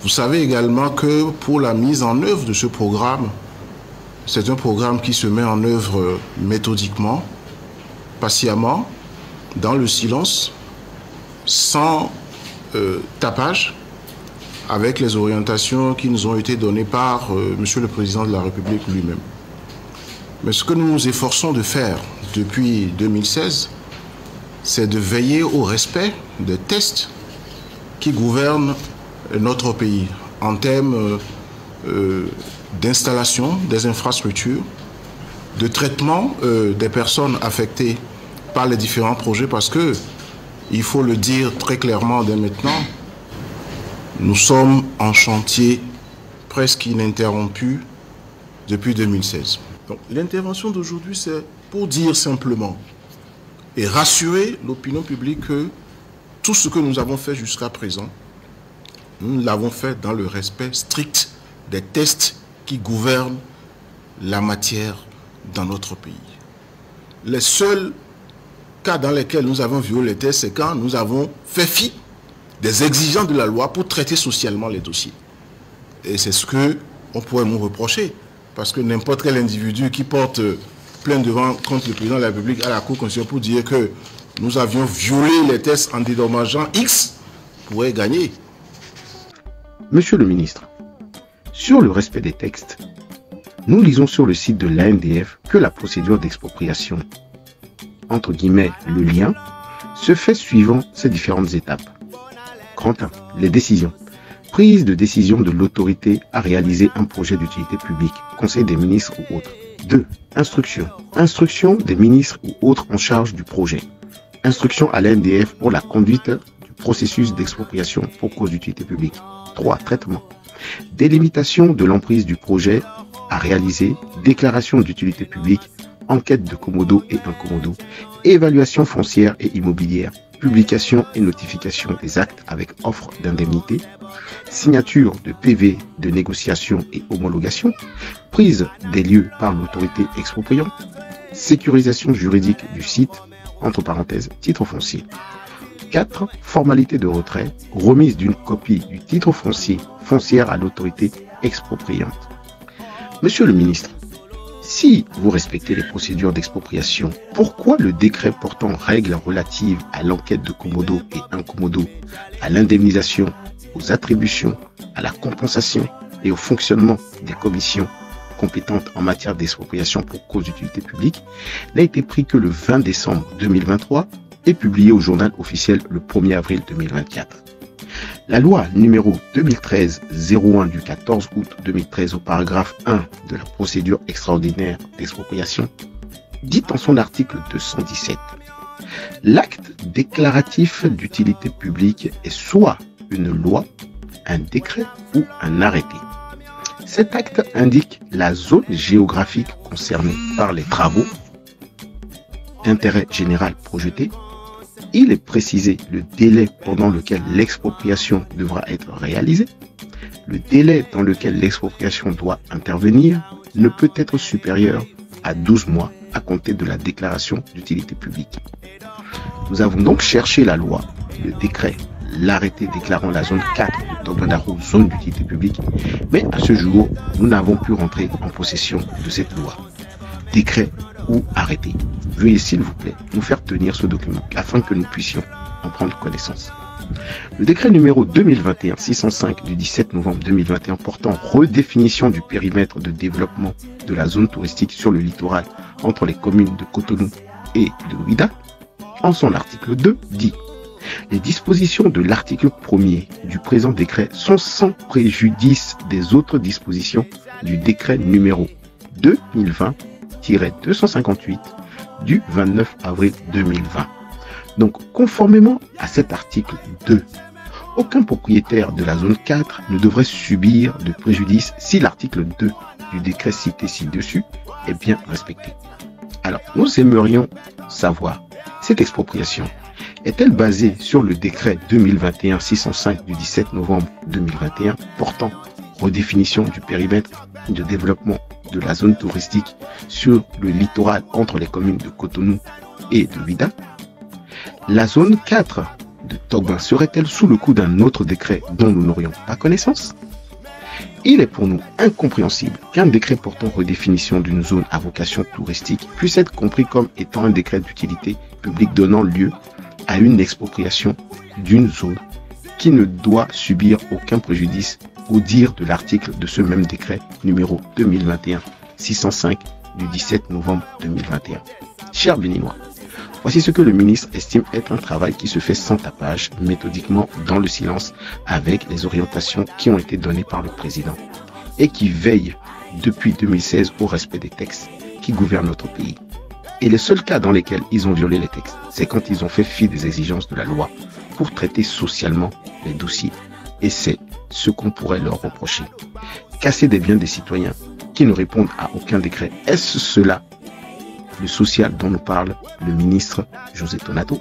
Vous savez également que pour la mise en œuvre de ce programme, c'est un programme qui se met en œuvre méthodiquement, patiemment, dans le silence, sans tapage, avec les orientations qui nous ont été données par Monsieur le Président de la République lui-même. Mais ce que nous nous efforçons de faire depuis 2016, c'est de veiller au respect des textes qui gouvernent notre pays en termes d'installation des infrastructures, de traitement des personnes affectées par les différents projets, parce que, il faut le dire très clairement dès maintenant, nous sommes en chantier presque ininterrompu depuis 2016. Donc, l'intervention d'aujourd'hui, c'est pour dire simplement et rassurer l'opinion publique que tout ce que nous avons fait jusqu'à présent, nous l'avons fait dans le respect strict des textes qui gouvernent la matière dans notre pays. Les seuls cas dans lesquels nous avons violé les textes, c'est quand nous avons fait fi des exigences de la loi pour traiter socialement les dossiers. Et c'est ce qu'on pourrait nous reprocher, parce que n'importe quel individu qui porte plainte contre le président de la République à la Cour constitutionnelle pour dire que nous avions violé les textes en dédommageant X pourrait gagner. Monsieur le ministre, sur le respect des textes, nous lisons sur le site de l'ANDF que la procédure d'expropriation, entre guillemets le lien, se fait suivant ces différentes étapes. Grand 1. Les décisions. Prise de décision de l'autorité à réaliser un projet d'utilité publique, Conseil des ministres ou autre. 2. Instruction. Instruction des ministres ou autres en charge du projet. Instruction à l'ANDF pour la conduite du processus d'expropriation pour cause d'utilité publique. 3. Traitement. Délimitation de l'emprise du projet à réaliser, déclaration d'utilité publique, enquête de commodo et incommodo, évaluation foncière et immobilière, publication et notification des actes avec offre d'indemnité, signature de PV de négociation et homologation, prise des lieux par l'autorité expropriante, sécurisation juridique du site, entre parenthèses, titre foncier. 4. Formalité de retrait, remise d'une copie du titre foncier foncière à l'autorité expropriante. Monsieur le ministre, si vous respectez les procédures d'expropriation, pourquoi le décret portant règles relatives à l'enquête de commodo et incommodo, à l'indemnisation, aux attributions, à la compensation et au fonctionnement des commissions compétentes en matière d'expropriation pour cause d'utilité publique n'a été pris que le 20 décembre 2023 et publié au journal officiel le 1er avril 2024. La loi numéro 2013-01 du 14 août 2013 au paragraphe 1 de la procédure extraordinaire d'expropriation dit en son article 217 « L'acte déclaratif d'utilité publique est soit une loi, un décret ou un arrêté. Cet acte indique la zone géographique concernée par les travaux d'intérêt général projetés. Il est précisé le délai pendant lequel l'expropriation devra être réalisée. Le délai dans lequel l'expropriation doit intervenir ne peut être supérieur à 12 mois à compter de la déclaration d'utilité publique. » Nous avons donc cherché la loi, le décret, l'arrêté déclarant la zone 4 de Togandaro zone d'utilité publique, mais à ce jour, nous n'avons pu rentrer en possession de cette loi. Décret ou arrêté. Veuillez s'il vous plaît nous faire tenir ce document afin que nous puissions en prendre connaissance. Le décret numéro 2021-605 du 17 novembre 2021 portant redéfinition du périmètre de développement de la zone touristique sur le littoral entre les communes de Cotonou et de Ouidah, en son article 2 dit « Les dispositions de l'article 1er du présent décret sont sans préjudice des autres dispositions du décret numéro 2020-258 du 29 avril 2020. Donc, conformément à cet article 2, aucun propriétaire de la zone 4 ne devrait subir de préjudice si l'article 2 du décret cité ci-dessus est bien respecté. Alors, nous aimerions savoir, cette expropriation est-elle basée sur le décret 2021-605 du 17 novembre 2021 portant redéfinition du périmètre de développement de la zone touristique sur le littoral entre les communes de Cotonou et de Ouidah? La zone 4 de Togba serait-elle sous le coup d'un autre décret dont nous n'aurions pas connaissance? Il est pour nous incompréhensible qu'un décret portant redéfinition d'une zone à vocation touristique puisse être compris comme étant un décret d'utilité publique donnant lieu à une expropriation d'une zone qui ne doit subir aucun préjudice au dire de l'article de ce même décret numéro 2021-605 du 17 novembre 2021. Chers Béninois, voici ce que le ministre estime être un travail qui se fait sans tapage, méthodiquement dans le silence, avec les orientations qui ont été données par le président et qui veille depuis 2016 au respect des textes qui gouvernent notre pays. Et les seuls cas dans lesquels ils ont violé les textes, c'est quand ils ont fait fi des exigences de la loi pour traiter socialement les dossiers. Et c'est ce qu'on pourrait leur reprocher. Casser des biens des citoyens qui ne répondent à aucun décret. Est-ce cela le social dont nous parle le ministre José Tonato?